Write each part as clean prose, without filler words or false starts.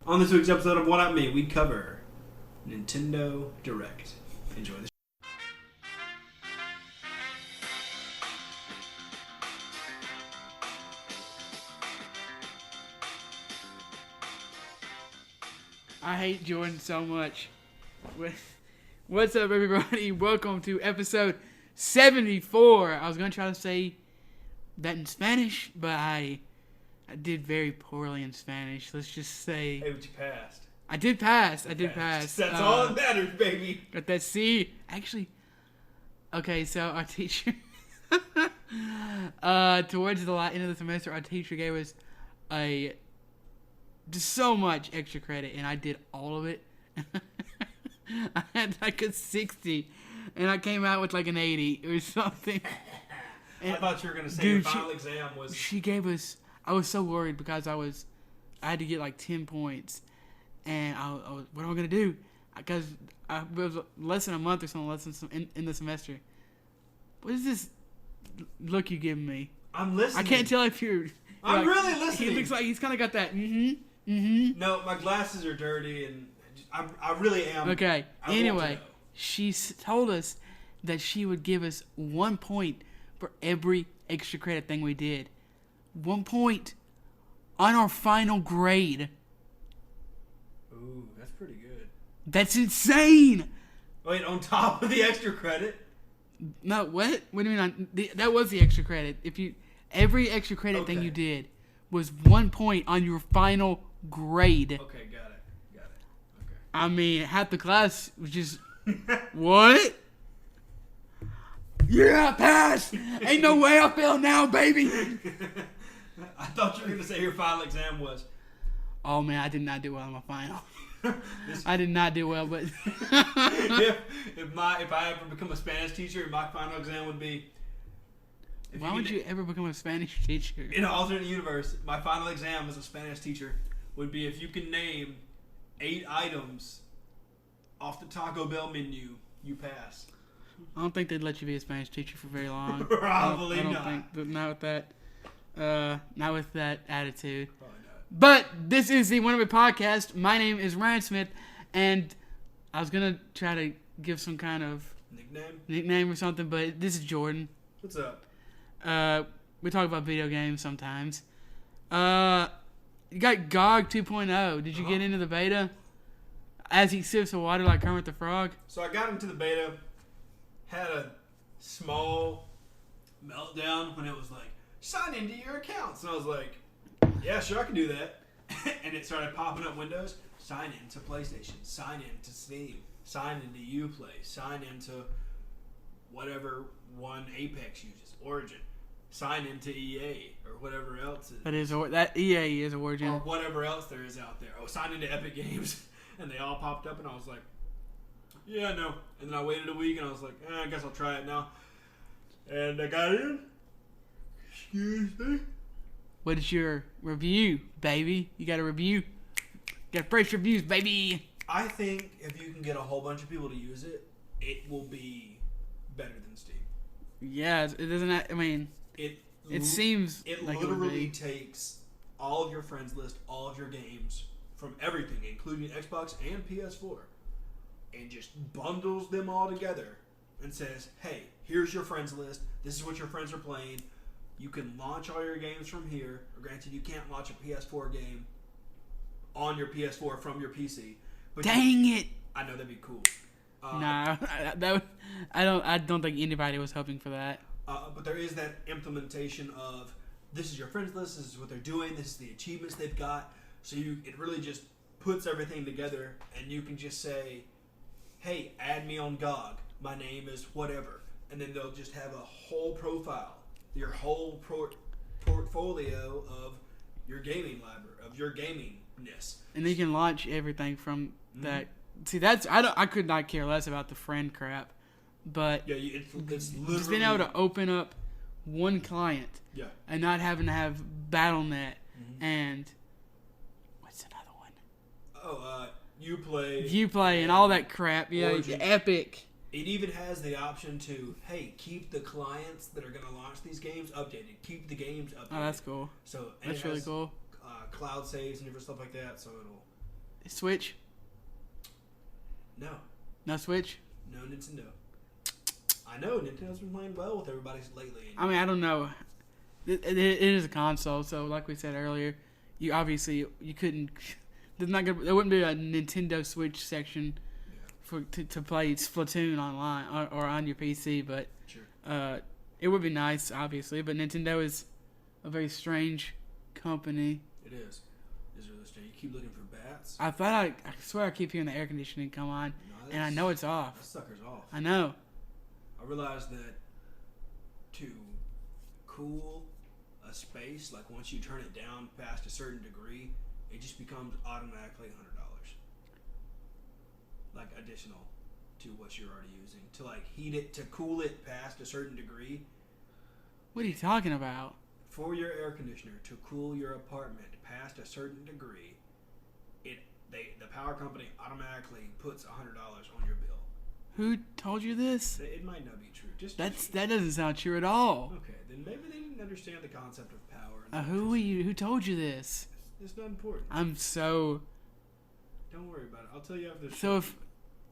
On this week's episode of What Up Me, we cover Nintendo Direct. Enjoy the show. I hate Jordan so much. What's up, everybody? Welcome to episode 74. I was going to try to say that in Spanish, but I did very poorly in Spanish. Let's just say... Hey, but you passed. I did pass. That's all that matters, baby. Got that C. Actually, okay, so our teacher... towards the end of the semester, our teacher gave us just so much extra credit, and I did all of it. I had like a 60, and I came out with like an 80 or something. I thought you were going to say your final exam was... She gave us... I was so worried because I had to get like 10 points, and I was, what am I going to do? Because it was less than a month or something in the semester. What is this look you giving me? I'm listening. I can't tell if you're... I'm like, really listening. He looks like he's kind of got that, No, my glasses are dirty, and I really am. Okay, anyway, she told us that she would give us 1 point for every extra credit thing we did. 1 point on our final grade. Ooh, that's pretty good. That's insane! Wait, on top of the extra credit? No, what? What do you mean? That was the extra credit. Every extra credit thing you did was 1 point on your final grade. Okay, got it. Okay. I mean, half the class was just, what? Yeah, pass! Ain't no way I fail now, baby! I thought you were going to say your final exam was... Oh, man, I did not do well on my final. I did not do well, but... if I ever become a Spanish teacher, my final exam would be... Why would you ever become a Spanish teacher? In an alternate universe, my final exam as a Spanish teacher would be if you can name 8 items off the Taco Bell menu, you pass. I don't think they'd let you be a Spanish teacher for very long. Probably I don't not. think, not with that attitude. Probably not. But this is the One of It podcast. My name is Ryan Smith, and I was gonna try to give some kind of nickname or something, but this is Jordan. What's up? We talk about video games sometimes. You got GOG 2.0. Did you get into the beta? As he sips of water like Kermit the Frog. So I got into the beta, had a small meltdown when it was like, sign into your accounts. And I was like, yeah, sure, I can do that. And it started popping up windows. Sign into PlayStation. Sign into Steam. Sign into Uplay. Sign into whatever one Apex uses. Origin. Sign into EA or whatever else. That EA is Origin. Or whatever else there is out there. Oh, sign into Epic Games. And they all popped up, and I was like, yeah, no. And then I waited a week, and I was like, I guess I'll try it now. And I got in. Excuse me. What is your review, baby? You got a review? Got fresh reviews, baby. I think if you can get a whole bunch of people to use it, it will be better than Steam. Yeah, it doesn't. I mean, it seems it like literally it takes all of your friends list, all of your games from everything, including Xbox and PS4, and just bundles them all together and says, "Hey, here's your friends list. This is what your friends are playing. You can launch all your games from here. Granted, you can't launch a PS4 game on your PS4 from your PC. But dang it! I know that'd be cool. Nah, I don't think anybody was hoping for that. But there is that implementation of this is your friends list. This is what they're doing. This is the achievements they've got. So it really just puts everything together, and you can just say, "Hey, add me on GOG. My name is whatever," and then they'll just have a whole profile. Your whole portfolio of your gaming library, of your gamingness. And you can launch everything from that. See, I could not care less about the friend crap, but yeah, it's literally just being able to open up one client, and not having to have BattleNet and what's another one? Oh, Uplay. Uplay and all that crap. Yeah, Origin. Epic. It even has the option to, hey, keep the clients that are going to launch these games updated. Keep the games updated. Oh, that's cool. So that's really cool. Cloud saves and different stuff like that, so Switch? No. No Switch? No Nintendo. I know Nintendo's been playing well with everybody lately. I mean, I don't know. It is a console, so like we said earlier, you couldn't. There wouldn't be a Nintendo Switch section to play Splatoon online or on your PC, but sure. It would be nice, obviously. But Nintendo is a very strange company. It is. It's really strange. You keep looking for bats. I swear I keep hearing the air conditioning come on, and I know it's off. That sucker's off. I know. I realized that to cool a space, like once you turn it down past a certain degree, it just becomes automatically $100. Like additional to what you're already using. To like heat it, to cool it past a certain degree. What are you talking about? For your air conditioner to cool your apartment past a certain degree, the power company automatically puts $100 on your bill. Who told you this? It might not be true. That doesn't sound true at all. Okay, then maybe they didn't understand the concept of power. Who told you this? It's not important. I'm so. Don't worry about it. I'll tell you after the show. So if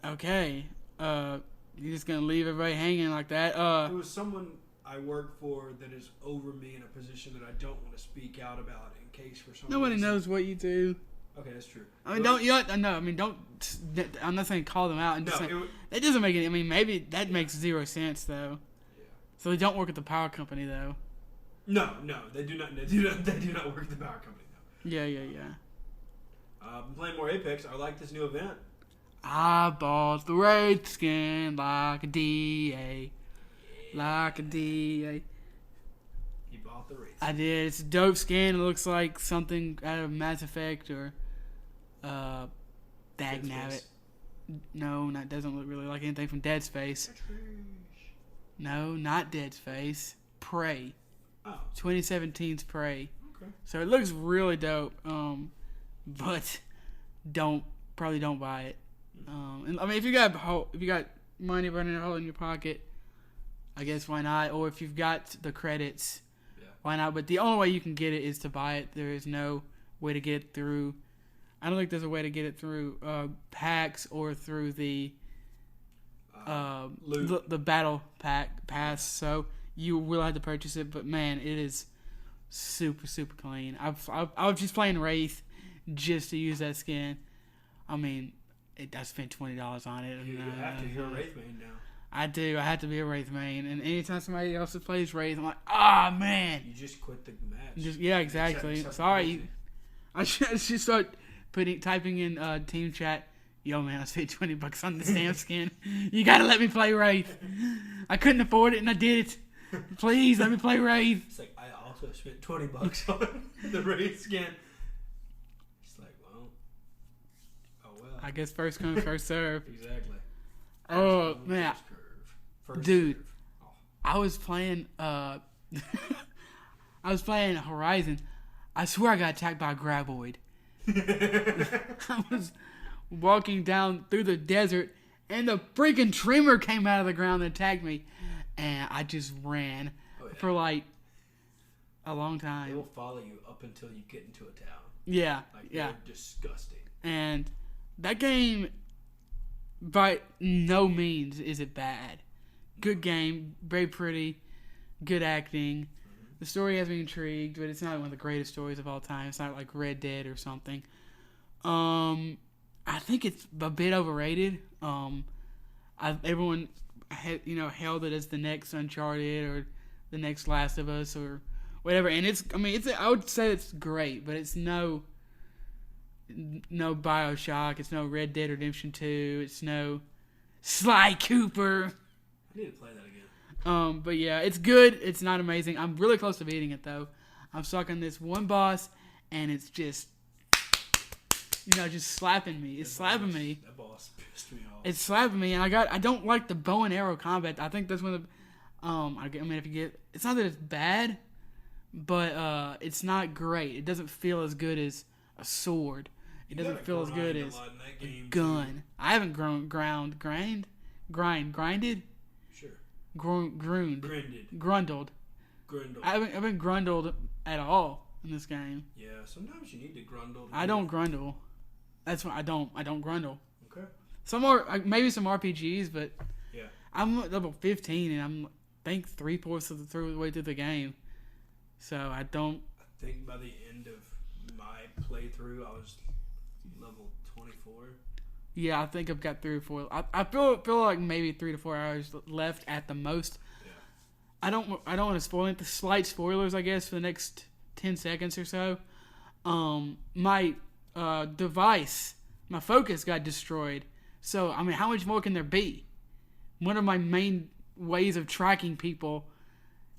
okay, you're just gonna leave everybody hanging like that. It was someone I work for that is over me in a position that I don't want to speak out about in case for some nobody reason. knows what you do. Okay, that's true. I mean, don't. I'm not saying call them out. And just that doesn't make it. I mean, maybe that makes zero sense though. Yeah. So they don't work at the power company though. No, they do not. They do not work at the power company though. Yeah. I'm playing more Apex. I like this new event. I bought the Wraith skin like a DA. Like a DA. You bought the Wraith. I did. It's a dope skin. It looks like something out of Mass Effect or Dagnabbit. No, that doesn't look really like anything from Dead Space. No, not Dead Space. Prey. Oh. 2017's Prey. Okay. So it looks really dope. But probably don't buy it. And I mean, if you got money burning a hole in your pocket, I guess why not? Or if you've got the credits, why not? But the only way you can get it is to buy it. There is no way to get it through. I don't think there's a way to get it through packs or through the battle pass. So you will have to purchase it. But man, it is super clean. I was just playing Wraith just to use that skin. I mean, I spent $20 on it. You have to. You're a Wraith main now. I do. I have to be a Wraith main. And anytime somebody else plays Wraith, I'm like, man. You just quit the match. Yeah, exactly. Sorry. I should start typing in team chat. Yo, man, I spent $20 on this damn skin. You gotta let me play Wraith. I couldn't afford it, and I did it. Please, let me play Wraith. It's like, I also spent $20 on the Wraith skin. It's like, well. I guess first come, first serve. Exactly. Oh, man. First Dude, serve. Oh. I was playing Horizon. I swear I got attacked by a graboid. I was walking down through the desert, and the freaking Tremor came out of the ground and attacked me. And I just ran for like a long time. They will follow you up until you get into a town. Yeah, They're disgusting. And that game, by no means is it bad. Good game, very pretty, good acting. Mm-hmm. The story has me intrigued, but it's not one of the greatest stories of all time. It's not like Red Dead or something. I think it's a bit overrated. Everyone hailed it as the next Uncharted or the next Last of Us or whatever, and I would say it's great, but it's no BioShock, it's no Red Dead Redemption 2, it's no Sly Cooper. I need to play that again. But yeah, it's good. It's not amazing. I'm really close to beating it though. I'm stuck on this one boss, and it's just slapping me. It's slapping me. That boss pissed me off. It's slapping me, and I don't like the bow and arrow combat. I think that's one of the it's not that it's bad, but it's not great. It doesn't feel as good as a sword. It doesn't feel as good as a gun. I haven't grinded. Sure. Grundled. I haven't grundled at all in this game. Yeah, sometimes you need to grundle. I don't grundle. That's why I don't grundle. Okay. Some more, maybe some RPGs, but Yeah. I'm level 15 and I'm I think 3/4 of the way through the game. So I don't. I think by the end of my playthrough, I was level 24. Yeah, I think I've got 3 or 4. I feel like maybe 3 to 4 hours left at the most. Yeah. I don't want to spoil it. The slight spoilers, I guess, for the next 10 seconds or so. My device, my focus got destroyed. So I mean, how much more can there be? One of my main ways of tracking people,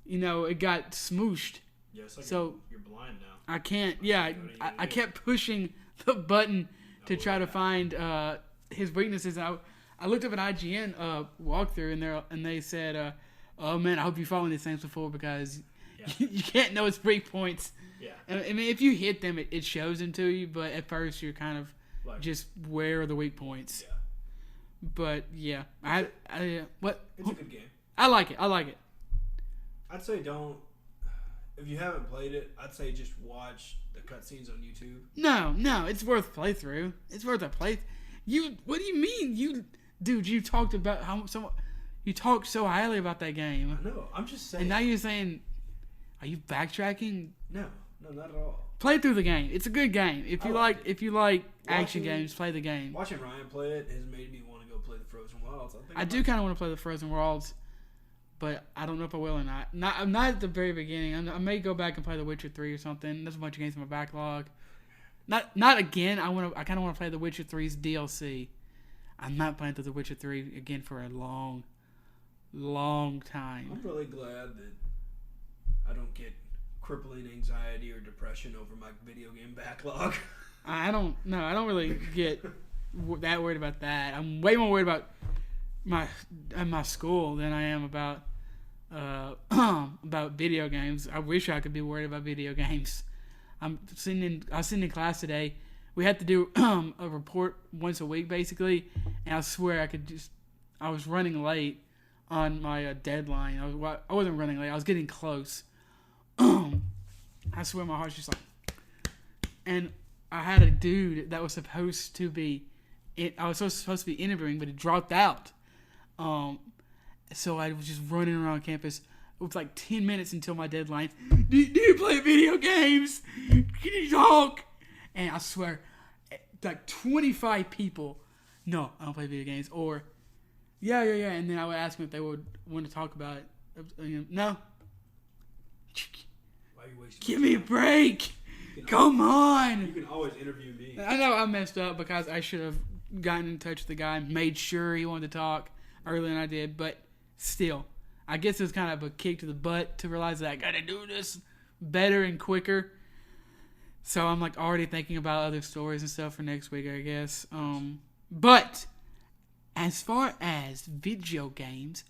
it got smooshed. Yeah, it's like So you're blind now. I can't. Yeah, I kept pushing the button to try to find his weaknesses. I looked up an IGN walkthrough and they said, "Oh man, I hope you've fallen these things before because you can't know its weak points." Yeah. And, I mean, if you hit them, it shows them to you. But at first, you're kind of just where are the weak points. Yeah. But yeah, what? It's a good game. I like it. I'd say don't. If you haven't played it, I'd say just watch the cutscenes on YouTube. No, it's worth playthrough. It's worth a play. What do you mean? You talked about you talked so highly about that game. I know. I'm just saying. And now you're saying, are you backtracking? No, not at all. Play through the game. It's a good game. If you like action games, play the game. Watching Ryan play it has made me want to go play the Frozen Wilds. I do kind of want to play the Frozen Wilds, but I don't know if I will or not. I'm not at the very beginning. I may go back and play The Witcher 3 or something. There's a bunch of games in my backlog. Not again. I kind of want to play The Witcher 3's DLC. I'm not playing through The Witcher 3 again for a long, long time. I'm really glad that I don't get crippling anxiety or depression over my video game backlog. I don't really get that worried about that. I'm way more worried about my school than I am about video games. I wish I could be worried about video games. I was sitting in class today. We had to do a report once a week basically, and I swear I was running late on my deadline. I wasn't running late. I was getting close. I swear my heart's just like, and I had a dude that was supposed to be, I was supposed to be interviewing, but it dropped out. So I was just running around campus. It was like 10 minutes until my deadline. Do you play video games? Can you talk? And I swear, like 25 people, no, I don't play video games. Or, yeah. And then I would ask them if they would want to talk about it. No. Why are you wasting Give me a break. Come on. You can always interview me. I know I messed up because I should have gotten in touch with the guy, made sure he wanted to talk earlier than I did, but still, I guess it was kind of a kick to the butt to realize that I got to do this better and quicker. So I'm like already thinking about other stories and stuff for next week, I guess. But as far as video games,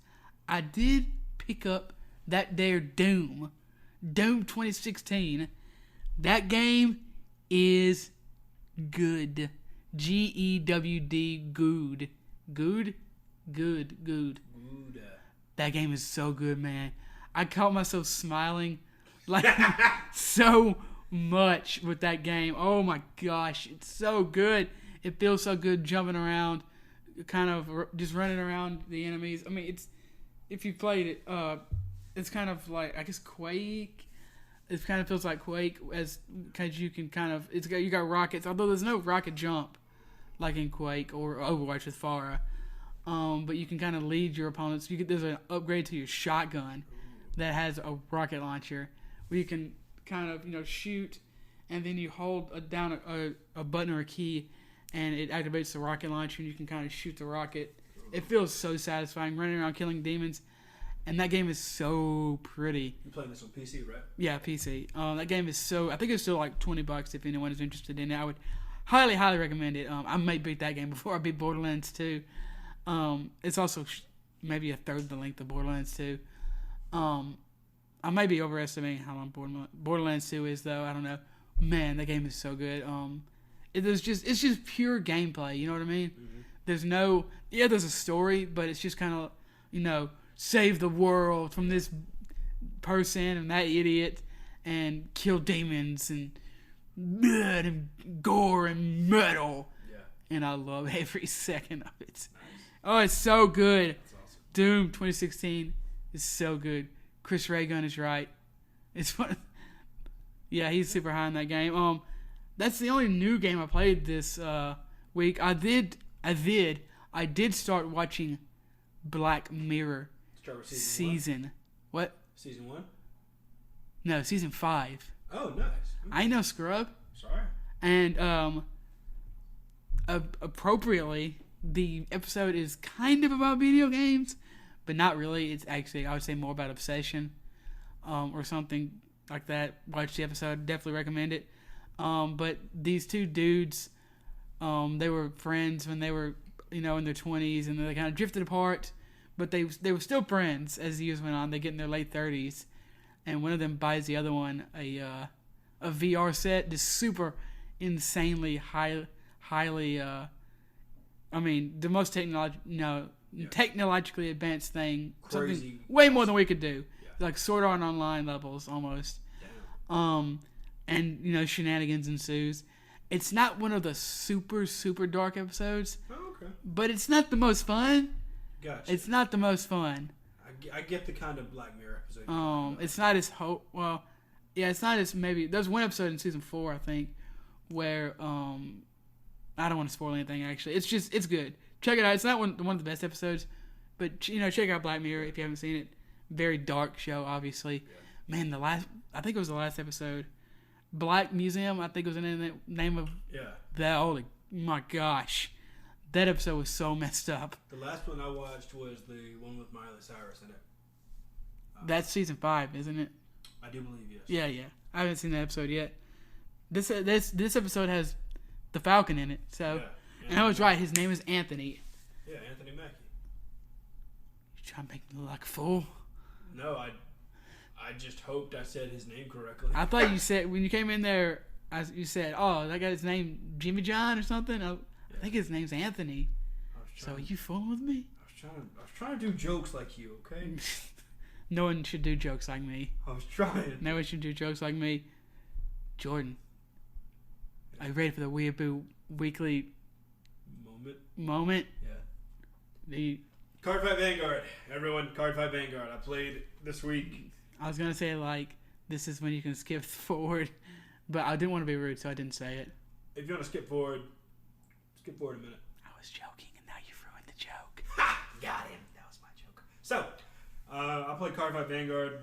I did pick up that there Doom 2016. That game is good. GEWD, good. Good. That game is so good, man. I caught myself smiling like so much with that game. Oh my gosh, it's so good. It feels so good jumping around, kind of just running around the enemies. I mean, if you played it, it's kind of like, I guess, Quake. It kind of feels like Quake because you can kind of, you got rockets, although there's no rocket jump like in Quake or Overwatch with Pharah. But you can kind of lead your opponents. There's an upgrade to your shotgun that has a rocket launcher where you can kind of shoot, and then you hold down a button or a key, and it activates the rocket launcher, and you can kind of shoot the rocket. It feels so satisfying running around killing demons, and that game is so pretty. You're playing this on PC, right? Yeah, PC. That game is so. I think it's still like $20 if anyone is interested in it. I would highly recommend it. I may beat that game before I beat Borderlands 2. It's also maybe a third the length of Borderlands 2. I may be overestimating how long Borderlands 2 is, though. I don't know. Man, that game is so good. It's just pure gameplay. You know what I mean? Mm-hmm. There's a story, but it's just kind of, save the world from this person and that idiot, and kill demons and blood and gore and metal. Yeah. and I love every second of it. Nice. Oh, it's so good. That's awesome. Doom 2016 is so good. Chris Ray Gun is right. It's fun. Yeah, he's super high in that game. That's the only new game I played this week. I did start watching Black Mirror Start with season. What? Season 1? No, season 5. Oh, nice. I ain't no scrub. Sorry. And appropriately, the episode is kind of about video games, but not really. It's actually, I would say, more about obsession, or something like that. Watch the episode. Definitely recommend it. But these two dudes, they were friends when they were, in their 20s, and they kind of drifted apart. But they were still friends as the years went on. They get in their late 30s, and one of them buys the other one a VR set, just super insanely highly. The most technologically advanced thing. Crazy. Something way more than we could do. Yeah. Like Sword Art Online levels almost. Damn. And shenanigans ensues. It's not one of the super dark episodes, Oh, okay. but it's not the most fun. Gotcha. It's not the most fun. I get the kind of Black Mirror episode. you're talking about. It's not as it's not as maybe. There's one episode in season 4, I think, where I don't want to spoil anything. Actually, it's good. Check it out. It's not one of the best episodes, but check out Black Mirror if you haven't seen it. Very dark show, obviously. Yeah. Man, I think it was the last episode. Black Museum, I think was the name of Yeah. that. Holy my gosh, that episode was so messed up. The last one I watched was the one with Miley Cyrus in it. That's season 5, isn't it? I do believe, yes. Yeah. I haven't seen that episode yet. This episode has the Falcon in it. So, Yeah. and I was right. His name is Anthony. Yeah, Anthony Mackie. You trying to make me look like a fool? No, I just hoped I said his name correctly. I thought you said when you came in there, you said, "Oh, that guy's name Jimmy John or something." I think his name's Anthony. So are you fooling with me? I was trying to do jokes like you, okay? No one should do jokes like me. I was trying. No one should do jokes like me. Jordan, are you ready for the Weeaboo Weekly moment? Yeah. The Cardfight Vanguard. Everyone, Cardfight Vanguard. I played this week. I was gonna say this is when you can skip forward, but I didn't want to be rude, so I didn't say it. If you want to skip forward a minute. I was joking, and now you've ruined the joke. Ha! Got him. That was my joke. So, I played Cardfight Vanguard.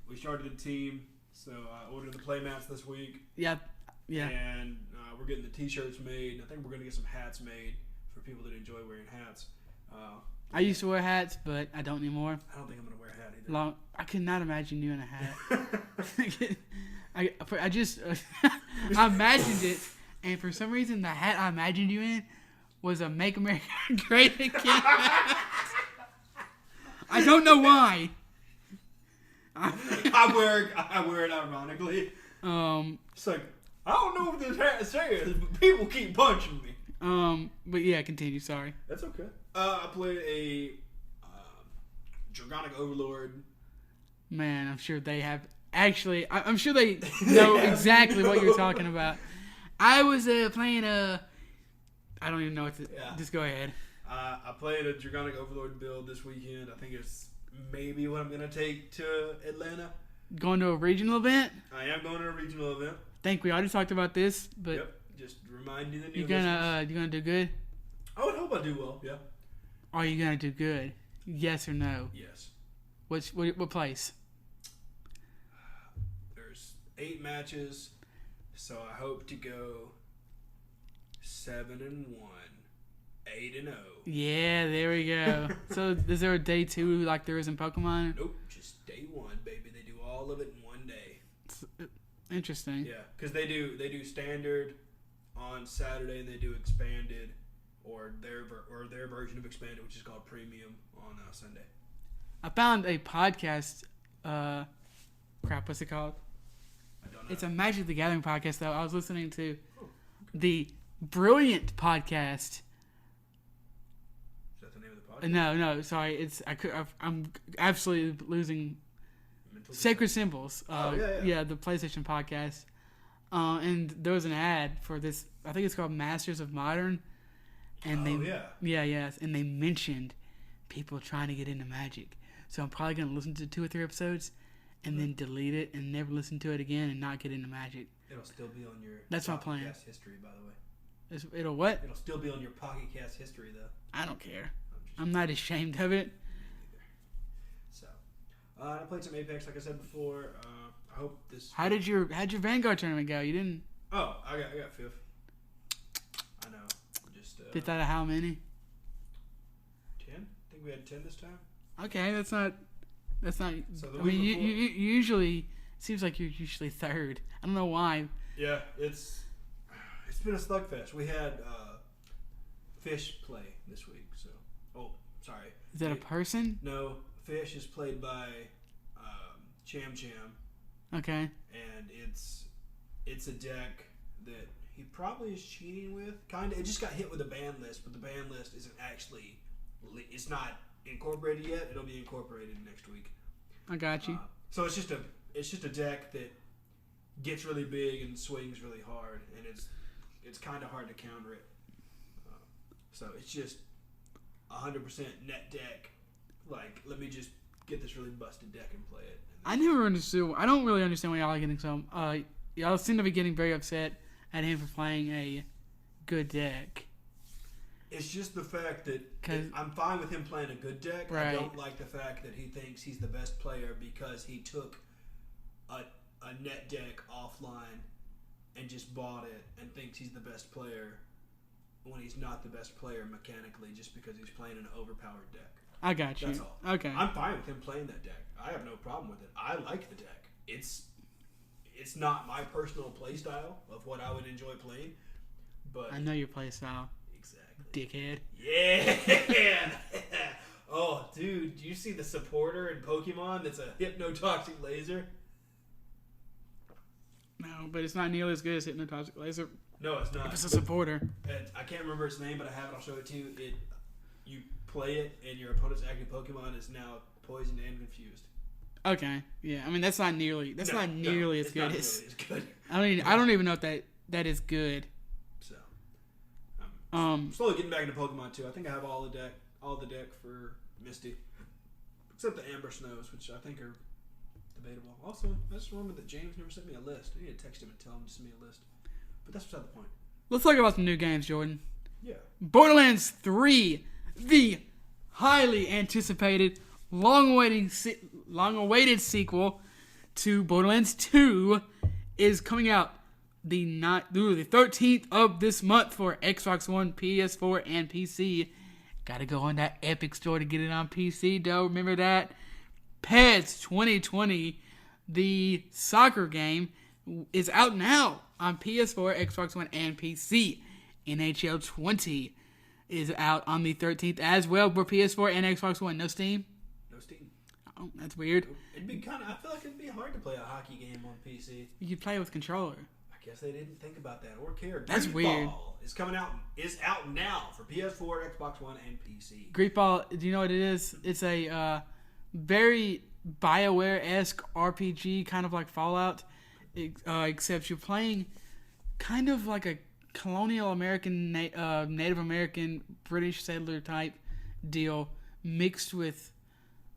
We started the team, so I ordered the playmats this week. Yeah. And we're getting the t-shirts made. I think we're going to get some hats made for people that enjoy wearing hats. I used to wear hats, but I don't anymore. I don't think I'm going to wear a hat either. I could not imagine you in a hat. I just I imagined it, and for some reason the hat I imagined you in was a Make America Great Again hat. I don't know why. I wear it ironically. It's like, I don't know what this hat says, but people keep punching me. But yeah, continue. Sorry. That's okay. I played a Dragonic Overlord. Man, I'm sure they have. Actually, I'm sure they know exactly what you're talking about. I was playing a. I don't even know what to. Yeah. Just go ahead. I played a Dragonic Overlord build this weekend. I think it's maybe what I'm going to take to Atlanta. Going to a regional event? I am going to a regional event. I think we already talked about this, but Yep. Just remind you the new you gonna do good? I would hope I do well, yeah. Are you gonna do good? Yes or no? Yes. What place? There's 8 matches, so I hope to go 7-1, 8-0. Yeah, there we go. So is there a day 2 like there is in Pokemon? Nope, just day 1, baby. They do all of it in one day. Interesting. Yeah, because they do standard on Saturday, and they do expanded, or their version of expanded, which is called premium, on Sunday. I found a podcast. What's it called? I don't know. It's a Magic the Gathering podcast, though. I was listening to the Brilliant podcast. Is that the name of the podcast? No, sorry. I'm absolutely losing. Sacred Symbols. Yeah, the PlayStation podcast. And there was an ad for this. I think it's called Masters of Modern, and yeah. and they mentioned people trying to get into Magic. So I'm probably gonna listen to 2 or 3 episodes, and then delete it and never listen to it again and not get into Magic. It'll still be on your That's my plan. Podcast history, by the way. It'll what? It'll still be on your Pocket Cast history, though. I don't care. I'm not ashamed of it. So, I played some Apex, like I said before. I hope this. How'd your Vanguard tournament go? You didn't. Oh, I got 5th. I know. Just 5th out of how many? 10. I think we had 10 this time. Okay, that's not. So I mean, you usually seems like you're usually 3rd. I don't know why. Yeah, it's been a slugfest. We had Fish play this week. So, sorry. Is that a person? No, Fish is played by Cham Cham. Okay. And it's a deck that he probably is cheating with. Kind of. It just got hit with a ban list, but the ban list isn't actually. It's not incorporated yet. It'll be incorporated next week. I got you. So it's just a deck that gets really big and swings really hard, and it's kind of hard to counter it. So it's just 100% net deck. Like, let me just get this really busted deck and play it. I never understood. I don't really understand why y'all are getting so. Y'all seem to be getting very upset at him for playing a good deck. It's just the fact that I'm fine with him playing a good deck. Right. I don't like the fact that he thinks he's the best player because he took a net deck offline and just bought it and thinks he's the best player when he's not the best player mechanically just because he's playing an overpowered deck. I got you. That's all. Okay. I'm fine with him playing that deck. I have no problem with it. I like the deck. It's not my personal play style of what I would enjoy playing, but I know your play style. Exactly. Dickhead. Yeah. Oh, dude, do you see the supporter in Pokemon that's a hypnotoxic laser? No, but it's not nearly as good as Hypnotoxic Laser. No, it's not. It's a supporter. And I can't remember its name, but I have it. I'll show it to you. You play it, and your opponent's active Pokemon is now poisoned and confused. Okay, yeah. I mean, that's not nearly as good. Not nearly as good. I don't even know if that is good. So, I'm slowly getting back into Pokemon too. I think I have all the deck for Misty, except the Amber Snows, which I think are debatable. Also, I just remember that James never sent me a list. I need to text him and tell him to send me a list. But that's beside the point. Let's talk about some new games, Jordan. Yeah. Borderlands 3, the highly anticipated, long-awaited sequel to Borderlands 2, is coming out the 13th of this month for Xbox One, PS4, and PC. Gotta go on that Epic Store to get it on PC, though. Remember that? PES 2020, the soccer game, is out now on PS4, Xbox One, and PC. NHL 20 is out on the 13th as well for PS4 and Xbox One. No Steam? No Steam. Oh, that's weird. It'd be I feel like it'd be hard to play a hockey game on PC. You could play with controller. I guess they didn't think about that or care. That's weird. Is out now for PS4, Xbox One, and PC. Greedfall, do you know what it is? It's a very BioWare-esque RPG, kind of like Fallout, except you're playing kind of like a colonial American, Native American, British settler type deal mixed with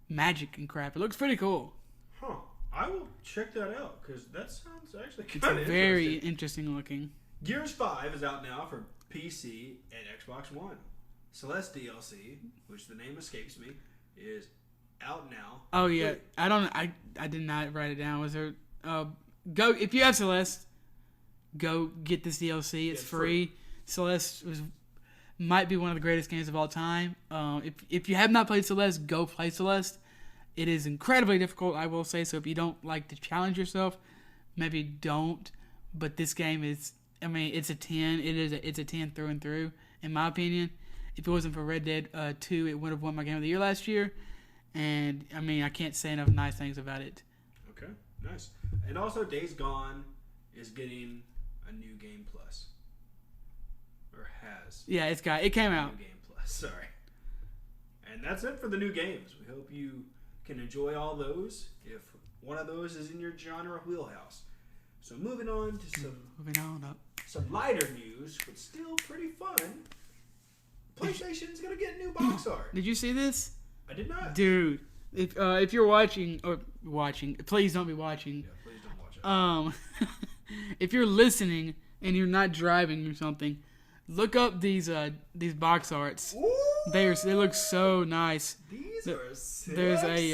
magic and crap. It looks pretty cool. Huh. I will check that out because that sounds actually kind It's of interesting. very interesting looking. Gears 5 is out now for PC and Xbox One. Celeste DLC, which the name escapes me, is out now. Oh yeah, I did not write it down. Was there? Go if you have Celeste, go get this DLC. It's free. Celeste might be one of the greatest games of all time. If you have not played Celeste, go play Celeste. It is incredibly difficult, I will say. So if you don't like to challenge yourself, maybe don't. But this game is, I mean, it's a 10. It's a 10 through and through, in my opinion. If it wasn't for Red Dead 2, it would have won my Game of the Year last year. And, I mean, I can't say enough nice things about it. Okay, nice. And also, Days Gone is getting a new Game Plus. Or has. Yeah, it came out. New Game Plus, sorry. And that's it for the new games. We hope you can enjoy all those if one of those is in your genre wheelhouse. So moving on to some Moving on up. some lighter news, but still pretty fun. PlayStation's gonna get new box art. Did you see this? I did not. Dude, if you're watching, please don't be watching. Yeah, please don't watch it. If you're listening and you're not driving or something, look up these box arts. Ooh, They look so nice. these are sick. There's a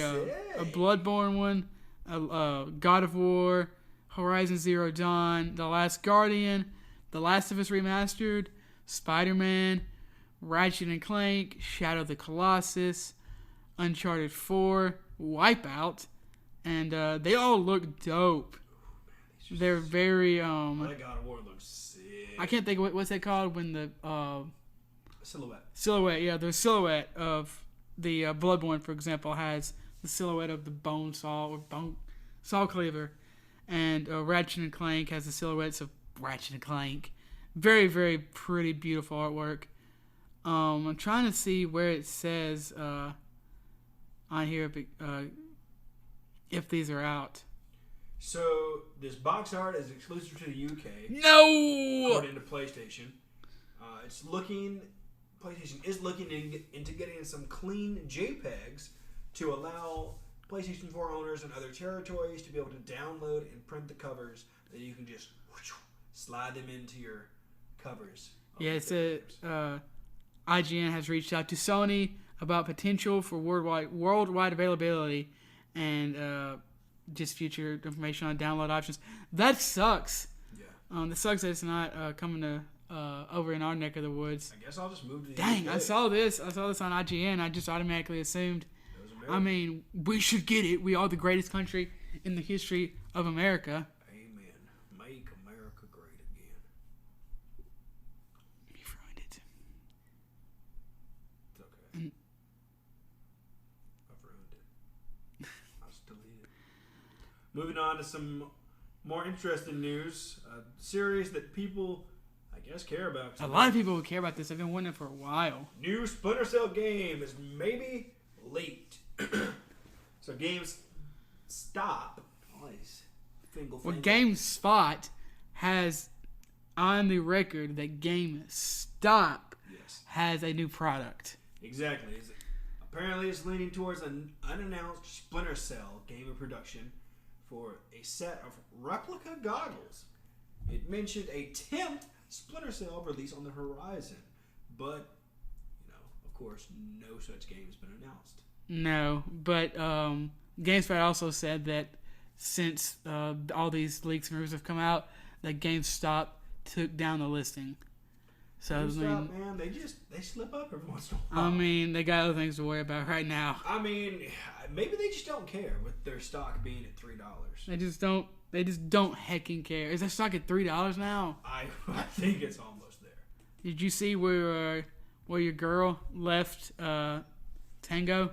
Bloodborne one, a God of War, Horizon Zero Dawn, The Last Guardian, The Last of Us Remastered, Spider-Man, Ratchet and Clank, Shadow of the Colossus, Uncharted 4, Wipeout, and they all look dope. They're very That God of War looks sick. I can't think of what's that called when the Silhouette. yeah, the silhouette of the Bloodborne, for example, has the silhouette of the bone saw or bone saw cleaver, and Ratchet and Clank has the silhouettes of Ratchet and Clank. Very, very pretty, beautiful artwork. I'm trying to see where it says on here if these are out. So this box art is exclusive to the UK. No. According to PlayStation, PlayStation is looking into getting some clean JPEGs to allow PlayStation 4 owners in other territories to be able to download and print the covers that you can just slide them into your covers. Yeah, it's IGN has reached out to Sony about potential for worldwide availability and just future information on download options. That sucks. Yeah. That sucks that it's not coming to over in our neck of the woods. I guess I'll just move to the Dang, UK. I saw this on IGN. I just automatically assumed. I mean, we should get it. We are the greatest country in the history of America. Amen. Make America great again. You've ruined it. It's okay. I've ruined it. I'll just delete it. Moving on to some more interesting news. A series that people, I guess, care about. A lot of people would care about this. I've been wanting it for a while. New Splinter Cell game is maybe late. So GameStop. Always Well, GameSpot has on the record that GameStop has a new product. Exactly. Apparently, it's leaning towards an unannounced Splinter Cell game in production for a set of replica goggles. It mentioned a 10th Splinter Cell release on the horizon, but, of course, no such game has been announced. No, but GameSpot also said that since all these leaks and rumors have come out, that GameStop took down the listing. So GameStop, man, they slip up every once in a while. I mean, they got other things to worry about right now. I mean, maybe they just don't care with their stock being at $3. They just don't hecking care. Is their stock at $3 now? I think it's almost there. Did you see where your girl left Tango?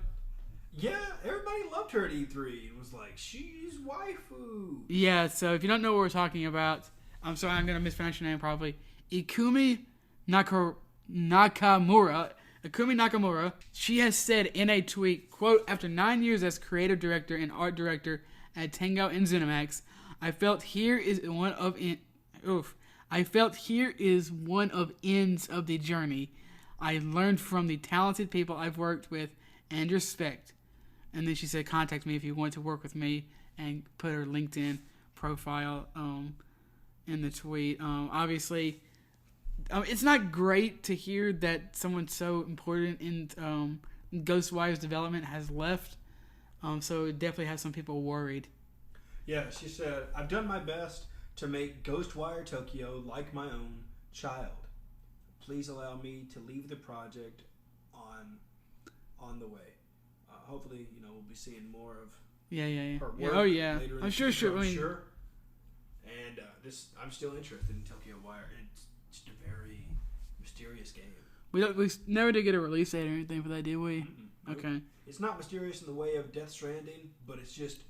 Yeah, everybody loved her at E3 and was like, she's waifu. Yeah, so if you don't know what we're talking about, I'm sorry, I'm going to mispronounce your name probably. Ikumi Nakamura, she has said in a tweet, quote, "After 9 years as creative director and art director at Tango and ZeniMax, I felt here is one of ends of the journey. I learned from the talented people I've worked with and respect." And then she said, "Contact me if you want to work with me," and put her LinkedIn profile in the tweet. Obviously, it's not great to hear that someone so important in Ghostwire's development has left. So it definitely has some people worried. Yeah, she said, "I've done my best to make Ghostwire Tokyo like my own child. Please allow me to leave the project on the way." Hopefully, we'll be seeing more of her work later in I'm the sure. future, I'm sure. And I'm still interested in Tokyo Wire. It's just a very mysterious game. We never did get a release date or anything for that, did we? Mm-mm. Okay. It's not mysterious in the way of Death Stranding, but it's just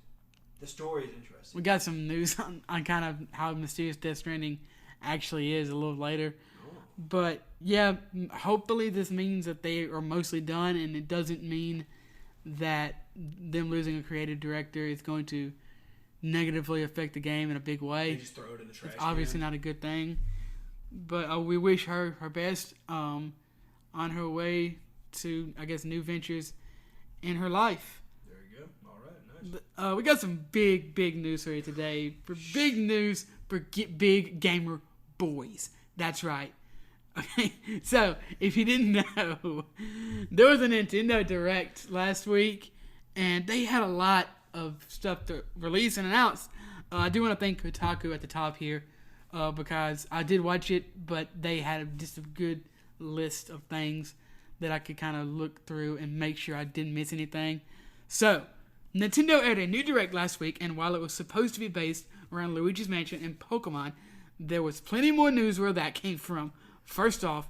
the story is interesting. We got some news on kind of how mysterious Death Stranding actually is a little later. Oh. But yeah, hopefully this means that they are mostly done, and it doesn't mean that them losing a creative director is going to negatively affect the game in a big way. They just throw it in the trash. It's obviously not a good thing. But we wish her best. on her way to, I guess, new ventures in her life. There you go. All right, nice. We got some big news for you today. Big news for big gamer boys. That's right. Okay, so if you didn't know, there was a Nintendo Direct last week, and they had a lot of stuff to release and announce. I do want to thank Kotaku at the top here, because I did watch it, but they had just a good list of things that I could kind of look through and make sure I didn't miss anything. So, Nintendo aired a new Direct last week, and while it was supposed to be based around Luigi's Mansion and Pokemon, there was plenty more news where that came from. First off,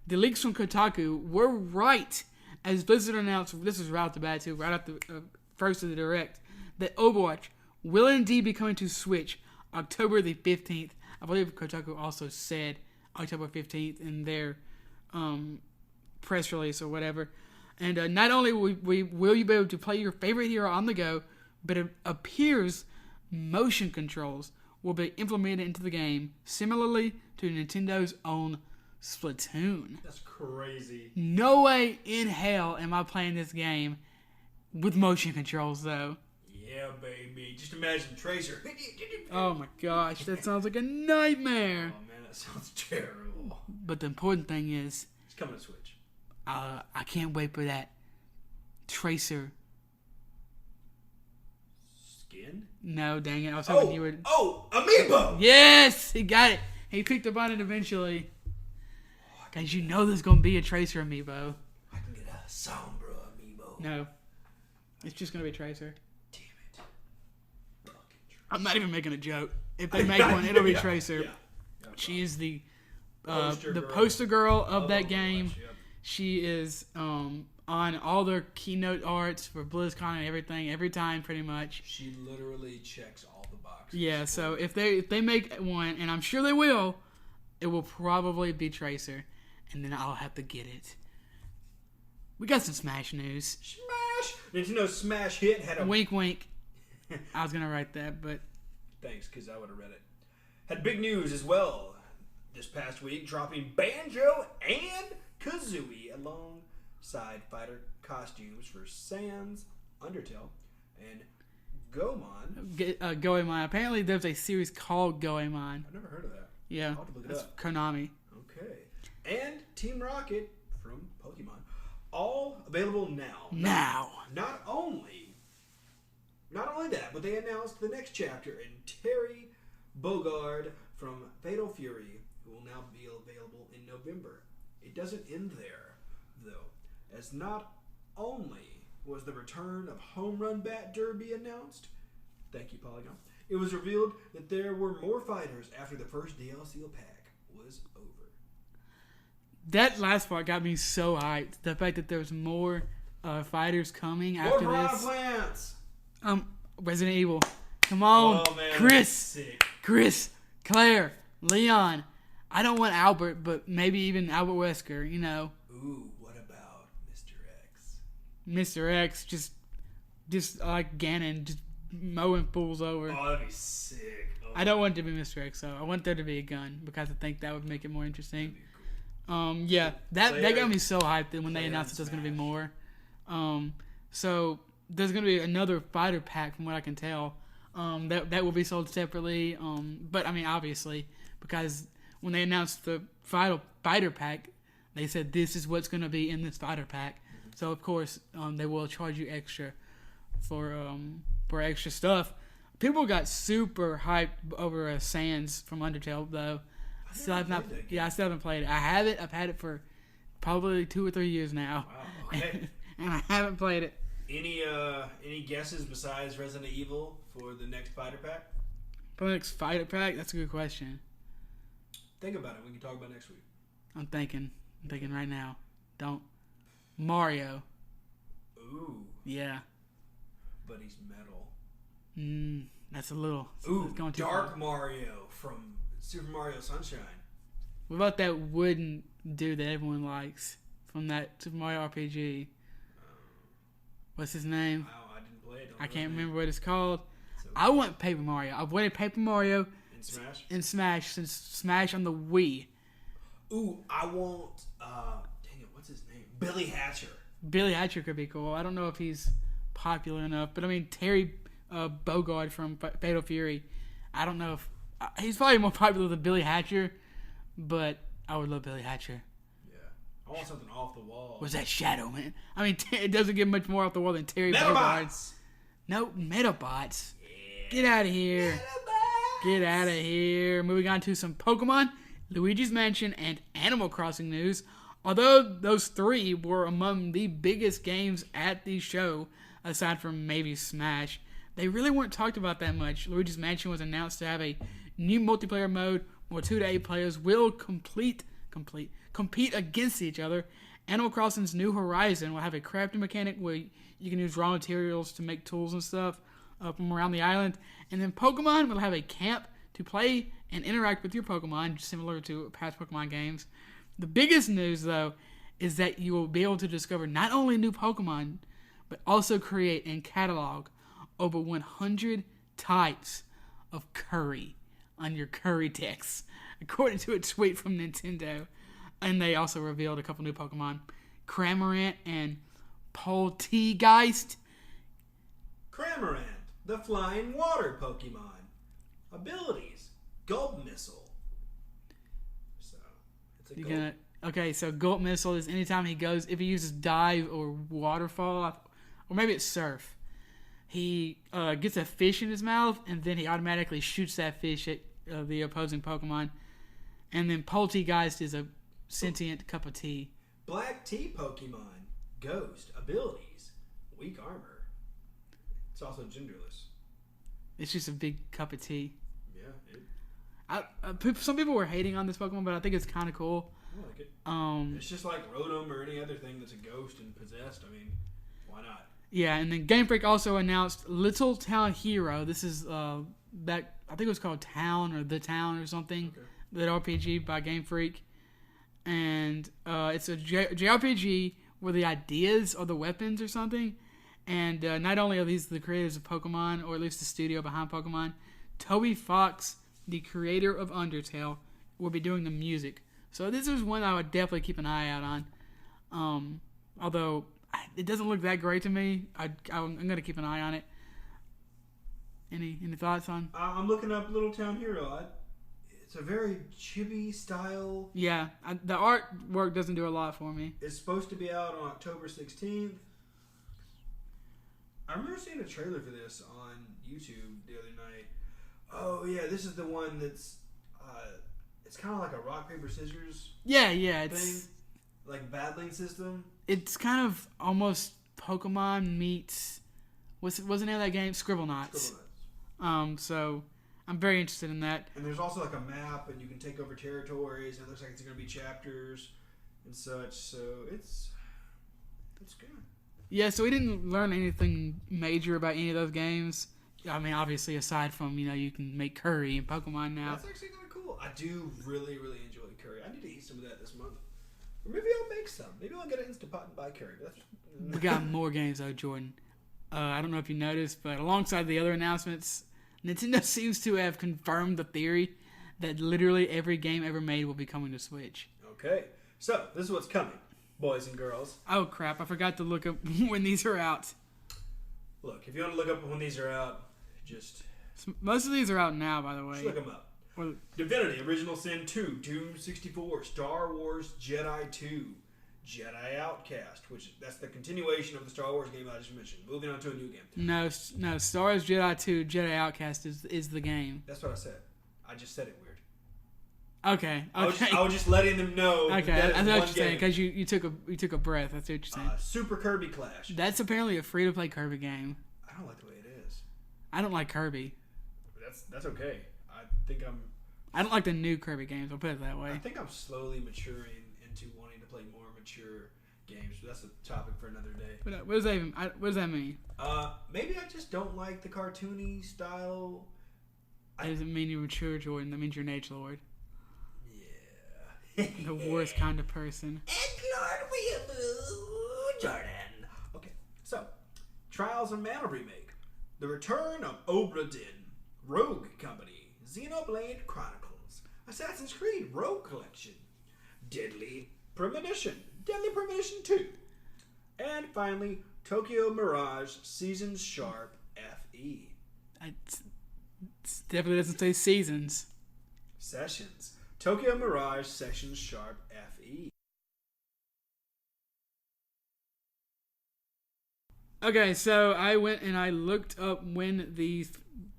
the leaks from Kotaku were right, as Blizzard announced, this was right off the bat too, right after first of the Direct, that Overwatch will indeed be coming to Switch October the 15th. I believe Kotaku also said October 15th in their press release or whatever. And not only will you be able to play your favorite hero on the go, but it appears motion controls will be implemented into the game, similarly to Nintendo's own Splatoon. That's crazy. No way in hell am I playing this game with motion controls, though. Yeah, baby. Just imagine Tracer. Oh my gosh, that sounds like a nightmare. Oh man, that sounds terrible. But the important thing is, It's coming to Switch. I can't wait for that Tracer. Skin? No, dang it. I was hoping you would. Oh, Amiibo! Yes! He got it. He picked up on it eventually. Guys, you know there's going to be a Tracer amiibo. I can get a Sombra Amiibo. No. It's just going to be a Tracer. Damn it. Fucking I'm not even making a joke. If they make one, it'll be Tracer. Yeah. She is the Poster girl. poster girl of that Oh, game. gosh, yep. She is on all their keynote arts for BlizzCon and everything, every time pretty much. She literally checks all the boxes. Yeah, so if they make one, and I'm sure they will, it will probably be Tracer, and then I'll have to get it. We got some Smash news. Smash! Nintendo Smash Hit had a... Wink, wink. I was gonna write that, but Thanks, because I would have read it. Had big news as well this past week, dropping Banjo and Kazooie alongside fighter costumes for Sans, Undertale, and Goemon. Goemon. Apparently, there's a series called Goemon. I've never heard of that. Yeah, I'll have to look it that's up. Konami. Okay. And Team Rocket from Pokemon. All available now. Now. Not only that, but they announced the next chapter in Terry Bogard from Fatal Fury, who will now be available in November. It doesn't end there, though, as not only was the return of Home Run Bat Derby announced, thank you, Polygon, it was revealed that there were more fighters after the first DLC pack was over. That last part got me so hyped. The fact that there's more fighters coming after More Piranha this. Plants! Resident Evil. Come on, Oh, man, Chris, sick. Claire, Leon. I don't want Albert, but maybe even Albert Wesker. You know, Ooh, what about Mr. X? Mr. X, just like Ganon, just mowing fools over. Oh, that'd be sick. Oh, I don't want it to be Mr. X, though. I want there to be a gun because I think that would make it more interesting. that'd be cool. Yeah, that Claire- got me so hyped that when they Claire announced that there's going to be Smash. more. So there's going to be another fighter pack, from what I can tell. That will be sold separately. But I mean, obviously, because when they announced the fighter pack, they said this is what's going to be in this fighter pack. So of course, they will charge you extra for extra stuff. People got super hyped over Sans from Undertale, though. I still haven't played it. I have it. I've had it for probably 2 or 3 years now, Wow, okay. and I haven't played it. Any guesses besides Resident Evil for the next fighter pack? For the next fighter pack, that's a good question. Think about it. We can talk about it next week. I'm thinking right now. Don't Mario. Ooh, Yeah. but he's metal. That's a little. Ooh, that's going too Dark far. Mario from Super Mario Sunshine. What about that wooden dude that everyone likes from that Super Mario RPG? What's his name? Wow, I didn't play it. Don't I know can't his name. remember what it's called. So, I want Paper Mario. I've wanted Paper Mario in Smash. in Smash since Smash on the Wii. Ooh, I want. Dang it, what's what's his name? Billy Hatcher. Billy Hatcher could be cool. I don't know if he's popular enough, but I mean Terry Bogard from Fatal Fury. I don't know if he's probably more popular than Billy Hatcher, but I would love Billy Hatcher. Yeah, I want something off the wall. Was that Shadow Man? I mean, it doesn't get much more off the wall than Terry Bogard. Metabots. No, Metabots. Yeah. Get out of here. Metabots. Get out of here. Moving on to some Pokemon, Luigi's Mansion, and Animal Crossing news. Although those three were among the biggest games at the show, aside from maybe Smash, they really weren't talked about that much. Luigi's Mansion was announced to have a new multiplayer mode where 2 to 8 players will compete against each other. Animal Crossing's New Horizon will have a crafting mechanic where you can use raw materials to make tools and stuff from around the island. And then Pokemon will have a camp to play and interact with your Pokemon, similar to past Pokemon games. The biggest news, though, is that you will be able to discover not only new Pokemon, but also create and catalog over 100 types of curry on your curry decks, according to a tweet from Nintendo. And they also revealed a couple new Pokemon, Cramorant and Polteageist. Cramorant, the flying water Pokemon. Abilities, Gulp Missile. So, it's a gulp. Okay, so Gulp Missile is anytime if he uses Dive or Waterfall, or maybe it's Surf, he gets a fish in his mouth, and then he automatically shoots that fish at the opposing Pokemon. And then Polteageist is a sentient cup of tea. Black Tea Pokemon, Ghost, abilities, weak armor. It's also genderless. It's just a big cup of tea. Yeah. Some people were hating on this Pokemon, but I think it's kind of cool. I like it. It's just like Rotom or any other thing that's a ghost and possessed. I mean, why not? Yeah, and then Game Freak also announced Little Town Hero. This is that I think it was called Town or The Town or something. Okay. That RPG by Game Freak, and it's a JRPG where the ideas are the weapons or something. And not only are these the creators of Pokemon, or at least the studio behind Pokemon, Toby Fox, the creator of Undertale, will be doing the music. So this is one I would definitely keep an eye out on. Although it doesn't look that great to me, I'm going to keep an eye on it. Any thoughts on? I'm looking up Little Town Hero. It's a very chibi style. Yeah, the artwork doesn't do a lot for me. It's supposed to be out on October 16th. I remember seeing a trailer for this on YouTube the other night. Oh yeah, this is the one that's it's kind of like a rock paper scissors. Yeah, thing, it's like battling system. It's kind of almost Pokemon meets what's the name of that game? Scribblenauts. So I'm very interested in that. And there's also like a map, and you can take over territories, and it looks like it's going to be chapters and such. So it's good. Yeah, so we didn't learn anything major about any of those games. I mean, obviously, aside from, you can make curry in Pokemon now. That's actually kind of cool. I do really, really enjoy curry. I need to eat some of that this month. Or maybe I'll make some. Maybe I'll get an Instapot and buy curry. We got more games, though, Jordan. I don't know if you noticed, but alongside the other announcements, Nintendo seems to have confirmed the theory that literally every game ever made will be coming to Switch. Okay. So, this is what's coming, boys and girls. Oh, crap. I forgot to look up when these are out. Look, if you want to look up when these are out, just... Most of these are out now, by the way. Just look them up. Well, Divinity, Original Sin 2, Doom 64, Star Wars Jedi 2, Jedi Outcast, which that's the continuation of the Star Wars game I just mentioned. Moving on to a new game. No, Star Wars Jedi 2, Jedi Outcast is the game. That's what I said. I just said it weird. Okay. I was just letting them know. Okay, that I know what one you're saying, game. because you took a breath. That's what you're saying. Super Kirby Clash. That's apparently a free-to-play Kirby game. I don't like the way it is. I don't like Kirby. That's okay. I don't like the new Kirby games. I'll put it that way. I think I'm slowly maturing into wanting to play more mature games. But that's a topic for another day. What does that mean? Maybe I just don't like the cartoony style. That doesn't mean you're mature, Jordan. That means you're an edgelord. Yeah. The worst kind of person. Edgelord Weeaboo Jordan. Okay, so Trials of Mana remake, the return of Obra Dinn, Rogue Company, Xenoblade Chronicles, Assassin's Creed Rogue Collection, Deadly Premonition, Deadly Premonition 2. And finally, Tokyo Mirage Seasons Sharp FE. It definitely doesn't say seasons. Sessions. Tokyo Mirage Sessions Sharp FE. Okay, so I went and I looked up when these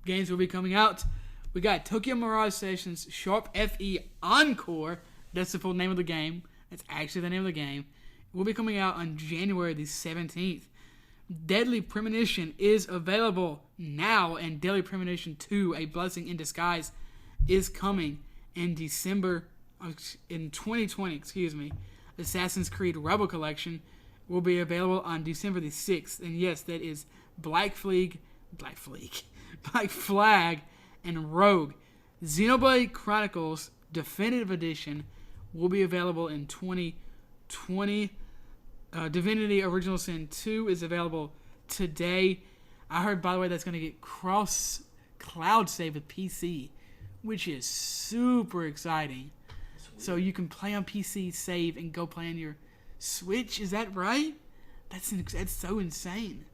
games will be coming out. We got Tokyo Mirage Sessions Sharp FE Encore. That's the full name of the game. That's actually the name of the game. It will be coming out on January the 17th. Deadly Premonition is available now, and Deadly Premonition 2, A Blessing in Disguise, is coming in in 2020. Assassin's Creed Rebel Collection will be available on December the 6th. And yes, that is Black Flag, and Rogue. Xenoblade Chronicles Definitive Edition will be available in 2020. Divinity Original Sin 2 is available today. I heard, by the way, that's going to get cross cloud save with PC, which is super exciting. So you can play on PC, save, and go play on your Switch. Is that right? That's so insane.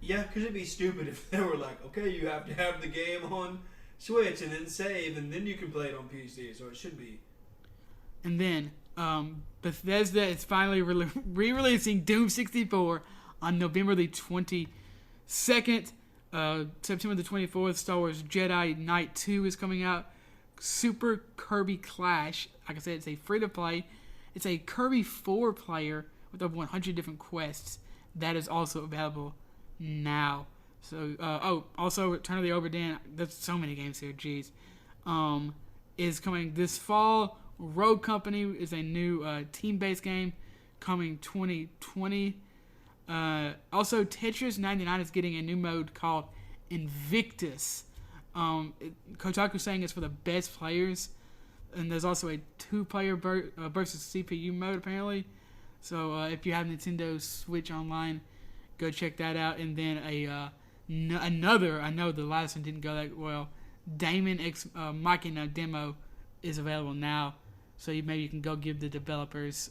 Yeah, because it'd be stupid if they were like, okay, you have to have the game on Switch and then save, and then you can play it on PC. So it should be. And then Bethesda is finally re-releasing Doom 64 on November the 22nd. September the 24th, Star Wars Jedi Knight 2 is coming out. Super Kirby Clash, like I said, it's a free-to-play. It's a Kirby 4-player with over 100 different quests. That is also available now. So, also Return of the Obra Dinn. There's so many games here, jeez. Is coming this fall. Rogue Company is a new team-based game coming 2020. Also, Tetris 99 is getting a new mode called Invictus. Kotaku's saying it's for the best players. And there's also a 2-player versus CPU mode, apparently. So if you have Nintendo Switch Online, go check that out. And then another, I know the last one didn't go that well, Daemon X Machina demo is available now. So maybe you can go give the developers,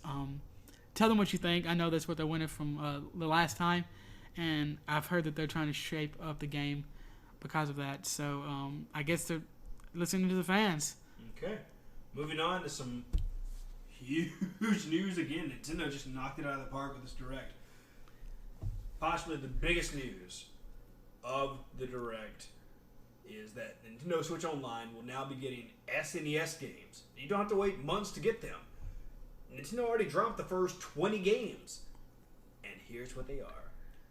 tell them what you think. I know that's what they wanted from the last time. And I've heard that they're trying to shape up the game because of that. So I guess they're listening to the fans. Okay. Moving on to some huge news again. Nintendo just knocked it out of the park with this Direct. Possibly the biggest news of the Direct is that Nintendo Switch Online will now be getting SNES games. You don't have to wait months to get them. Nintendo already dropped the first 20 games. And here's what they are.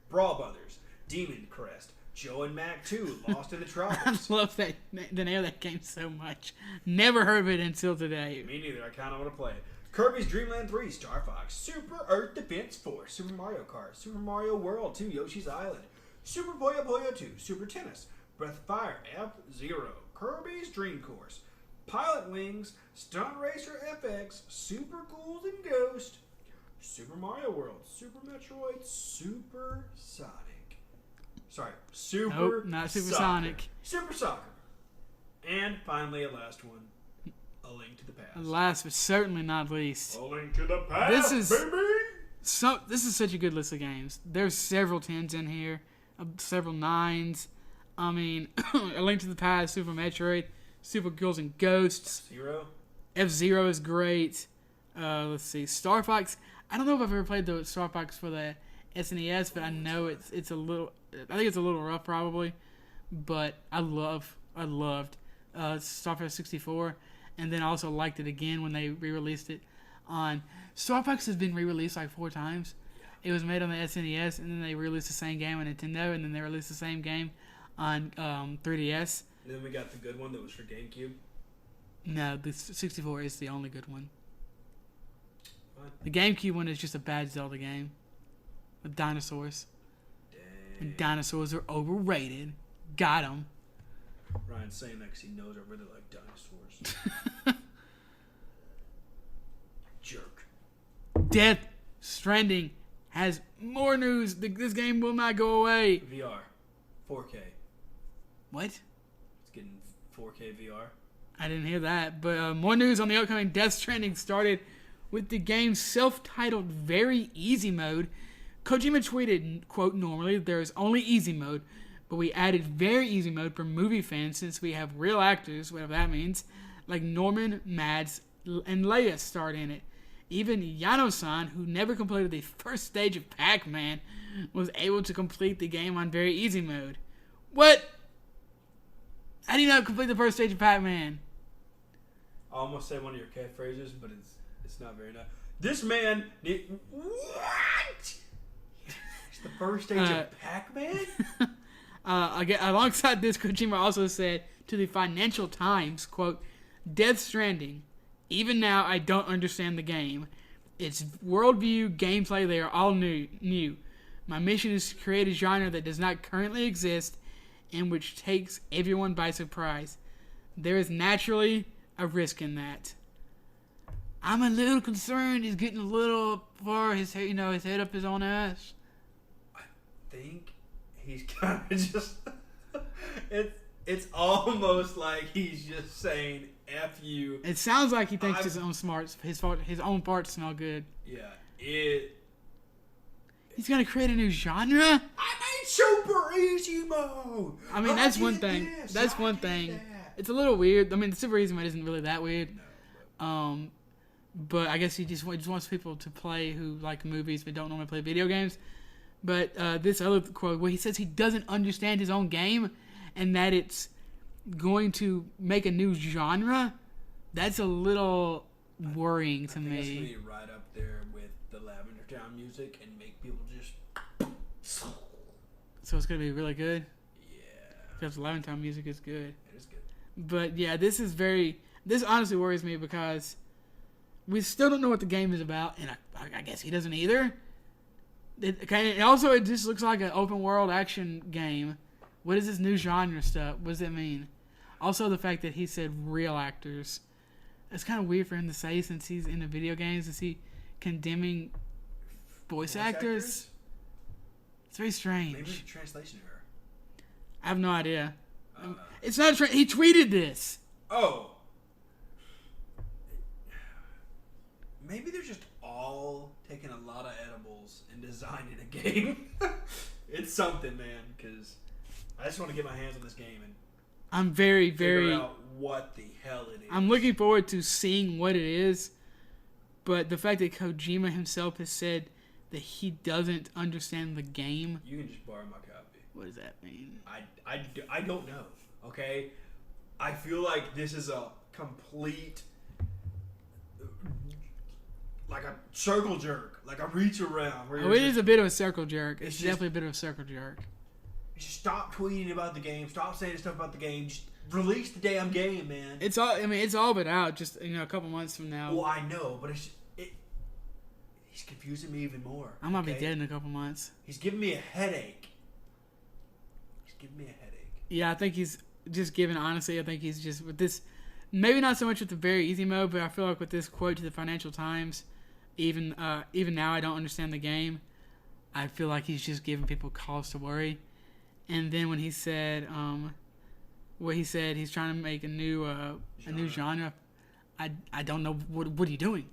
Brawl Brothers, Demon Crest, Joe and Mac 2, Lost in the Tropics. I love the name of that game so much. Never heard of it until today. Me neither. I kind of want to play it. Kirby's Dream Land 3, Star Fox, Super Earth Defense 4, Super Mario Kart, Super Mario World 2, Yoshi's Island, Super Puyo Puyo 2, Super Tennis, Breath of Fire, F-Zero, Kirby's Dream Course, Pilot Wings, Stunt Racer FX, Super Ghouls and Ghost, Super Mario World, Super Metroid, Super Sonic. Sorry, Nope, not Super Sonic. Super Soccer. And finally, a last one. A Link to the Past. Last but certainly not least. A Link to the Past, This is such a good list of games. There's several 10s in here, several 9s. I mean, A Link to the Past, Super Metroid, Super Ghouls and Ghosts. F-Zero is great. Let's see, Star Fox. I don't know if I've ever played the Star Fox for the SNES, but I know it's a little. I think it's a little rough probably, but I loved Star Fox 64, and then I also liked it again when they re-released it on. Star Fox has been re-released like 4 times. It was made on the SNES, and then they released the same game on Nintendo, and then they released the same game on 3DS. And then we got the good one that was for GameCube. No, the 64 is the only good one. What? The GameCube one is just a bad Zelda game with dinosaurs. Dang. And dinosaurs are overrated. Got them. Ryan's saying that because he knows I really like dinosaurs. Jerk. Death Stranding has more news. This game will not go away. VR. 4K. What? It's getting 4K VR. I didn't hear that. But more news on the upcoming Death Stranding started With the game's self-titled Very Easy mode, Kojima tweeted, quote, normally there is only easy mode, but we added Very Easy mode for movie fans since we have real actors, whatever that means, like Norman, Mads, and Leia starred in it. Even Yano-san, who never completed the first stage of Pac-Man, was able to complete the game on Very Easy mode. What? How do you not complete the first stage of Pac-Man? I almost said one of your catchphrases, but it's not very nice. This man did what? It's the first stage of Pac-Man? Alongside this, Kojima also said to the Financial Times, quote, Death Stranding. Even now, I don't understand the game. Its worldview, gameplay, they are all new. My mission is to create a genre that does not currently exist and which takes everyone by surprise. There is naturally a risk in that. I'm a little concerned he's getting a little far, his head up his own ass. I think he's kind of just... it's almost like he's just saying... F you. It sounds like he thinks his own farts smell good. Yeah, He's gonna create a new genre. I made Super Easy mode. I mean, that's one thing. That's one thing. It's a little weird. I mean, the Super Easy mode isn't really that weird. No, but I guess he just wants people to play who like movies but don't normally play video games. But this other quote where he says he doesn't understand his own game and that it's going to make a new genre, that's a little worrying to me. It's going to be right up there with the Lavender Town music and make people just... So it's going to be really good? Yeah. Because the Lavender Town music is good. It is good. But yeah, this honestly worries me because we still don't know what the game is about, and I guess he doesn't either. It just looks like an open world action game. What is this new genre stuff? What does it mean? Also, the fact that he said real actors. It's kind of weird for him to say since he's into video games. Is he condemning voice actors? It's very strange. Maybe it's a translation error. I have no idea. It's not he tweeted this. Oh. Maybe they're just all taking a lot of edibles and designing a game. It's something, man, because I just want to get my hands on this game and I'm very, figure out what the hell it is. I'm looking forward to seeing what it is, but the fact that Kojima himself has said that he doesn't understand the game. You can just borrow my copy. What does that mean? I don't know, okay? I feel like this is a complete, like a circle jerk, like a reach around. Where it is a bit of a circle jerk. It's definitely a bit of a circle jerk. Just stop tweeting about the game. Stop saying stuff about the game. Just release the damn game, man. It's all but out. Just a couple months from now. Well, I know, but he's confusing me even more. I might be dead in a couple months. He's giving me a headache. Yeah, I think he's just giving. Honestly, I think he's just with this. Maybe not so much with the Very Easy mode, but I feel like with this quote to the Financial Times, even now I don't understand the game. I feel like he's just giving people cause to worry. And then when he said, he's trying to make a new genre, I don't know what are you doing?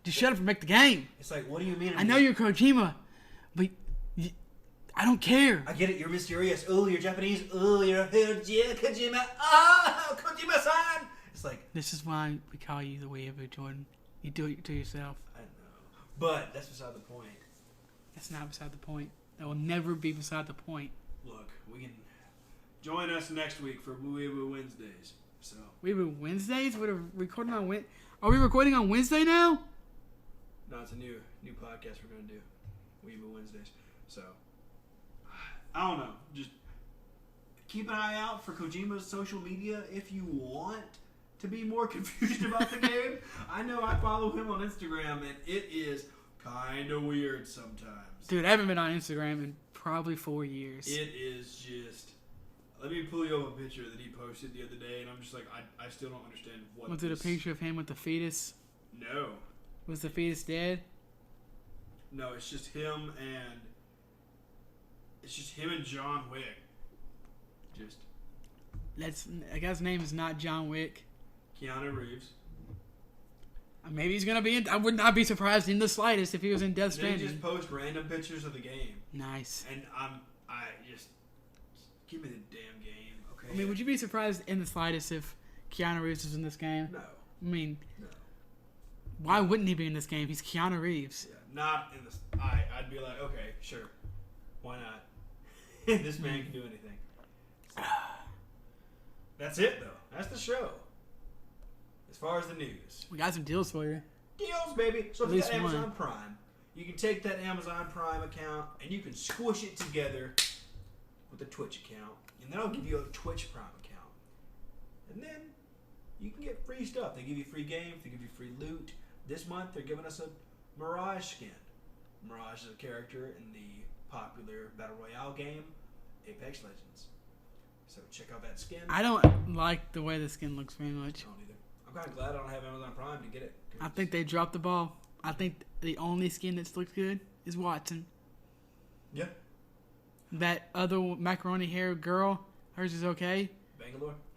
Just shut up and make the game. It's like, what do you mean? I know you're Kojima, but I don't care. I get it. You're mysterious. Oh, you're Japanese. Oh, you're Kojima. Oh, Kojima-san. It's like, this is why we call you the weeaboo, Jordan. You do it to yourself. I know, but that's beside the point. That's not beside the point. That will never be beside the point. Look, we can join us next week for Weeaboo Wednesdays. So Weeaboo Wednesdays? Are we recording on Wednesday now? No, it's a new podcast we're gonna do. Weeaboo Wednesdays. So I don't know. Just keep an eye out for Kojima's social media if you want to be more confused about the game. I know I follow him on Instagram and it is kind of weird sometimes. Dude, I haven't been on Instagram in probably 4 years. It is just... Let me pull you up a picture that he posted the other day, and I'm just like, I still don't understand what Was it a picture of him with the fetus? No. Was the fetus dead? No, it's just him and... It's just him and John Wick. Just... That guy's name is not John Wick. Keanu Reeves. Maybe he's gonna be in. I would not be surprised in the slightest if he was in Death They Stranding. just post random pictures of the game, Nice. and I just give me the damn game, okay? I mean, would you be surprised in the slightest if Keanu Reeves was in this game? No, I mean, no. why wouldn't he be in this game? He's Keanu Reeves. Yeah, not in this. I'd be like, okay, sure, why not? This man can do anything. So, that's it, though. That's the show. As far as the news, We got some deals for you. deals, baby. So At if you got least one. Amazon Prime, you can take that Amazon Prime account and you can squish it together with a Twitch account, and then I'll give you a Twitch Prime account, and then you can get free stuff. They give you free games. They give you free loot. This month, they're giving us a Mirage skin. Mirage is a character in the popular Battle Royale game, Apex Legends. So check out that skin. I don't like the way the skin looks very much. I don't either. I'm kind of glad I don't have Amazon Prime to get it. I think they dropped the ball. I think the only skin that looks good is Watson. Yeah. That other macaroni hair girl, hers is okay.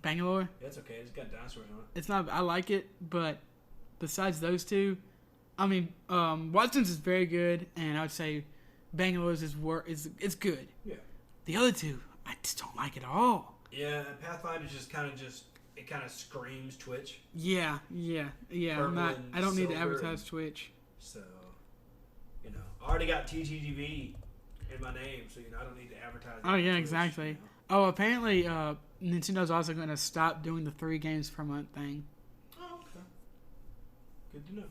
Bangalore. Yeah, it's okay. It's got dinosaurs on it. It's not. I like it, but besides those two, I mean, Watson's is very good, and I would say Bangalore's is it's good. Yeah. The other two, I just don't like at all. Yeah, Pathfinder's just kind of screams Twitch. Yeah. Purple I don't need to and silver advertise and- Twitch. So, I already got TTGV in my name, so I don't need to advertise. Oh on yeah, Twitch, exactly. Oh, apparently, Nintendo's also going to stop doing the 3 games per month thing. Oh, okay. Good to know.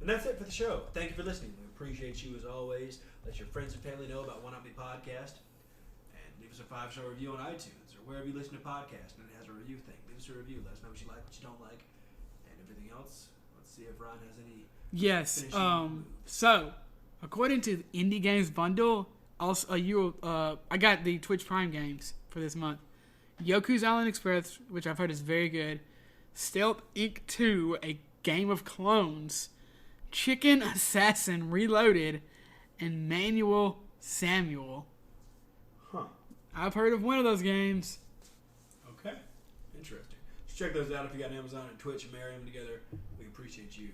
And that's it for the show. Thank you for listening. We appreciate you as always. Let your friends and family know about One Up Me Podcast. And leave us a 5-star review on iTunes or wherever you listen to podcasts and it has a review thing. Leave us a review. Let us know what you like, what you don't like, and everything else. Let's see if Ron has any. Yes. Finishing moves. So, according to the Indie Games Bundle, also I got the Twitch Prime games for this month. Yoku's Island Express, which I've heard is very good. Stealth Inc. 2, A Game of Clones. Chicken Assassin Reloaded, and Manual Samuel. Huh. I've heard of one of those games. Okay. Interesting. So check those out if you got Amazon and Twitch and marry them together. We appreciate you.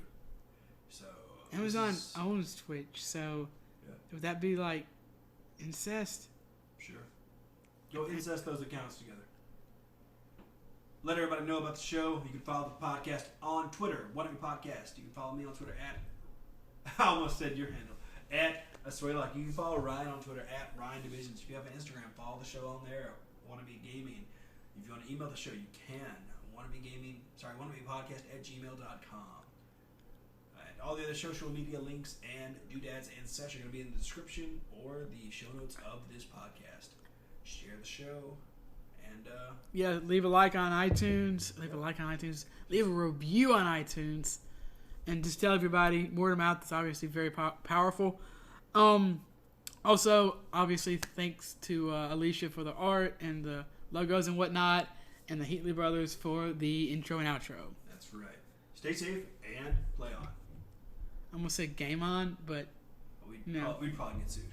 So Amazon this is- owns Twitch, so Yeah. would that be like incest? Sure. Go incest those accounts together. Let everybody know about the show. You can follow the podcast on Twitter, One Up Me Podcast. You can follow me on Twitter at, I almost said your handle, at Asuelak. You can follow Ryan on Twitter at Ryan Divisions. If you have an Instagram, follow the show on there, One Up Me Gaming. If you want to email the show, you can. OneUpMePodcast@gmail.com. And all the other social media links and doodads and such are going to be in the description or the show notes of this podcast. Share the show. And Yeah, leave a like on iTunes. Leave a review on iTunes. And just tell everybody, word of mouth is obviously very powerful. Also, obviously, thanks to Alicia for the art and the logos and whatnot, and the Heatley Brothers for the intro and outro. that's right. Stay safe and play on. I'm going to say game on, but No. We'd probably get sued.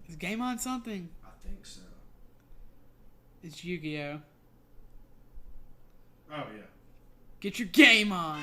is game on something? I think so. It's Yu-Gi-Oh! Oh, yeah. Get your game on!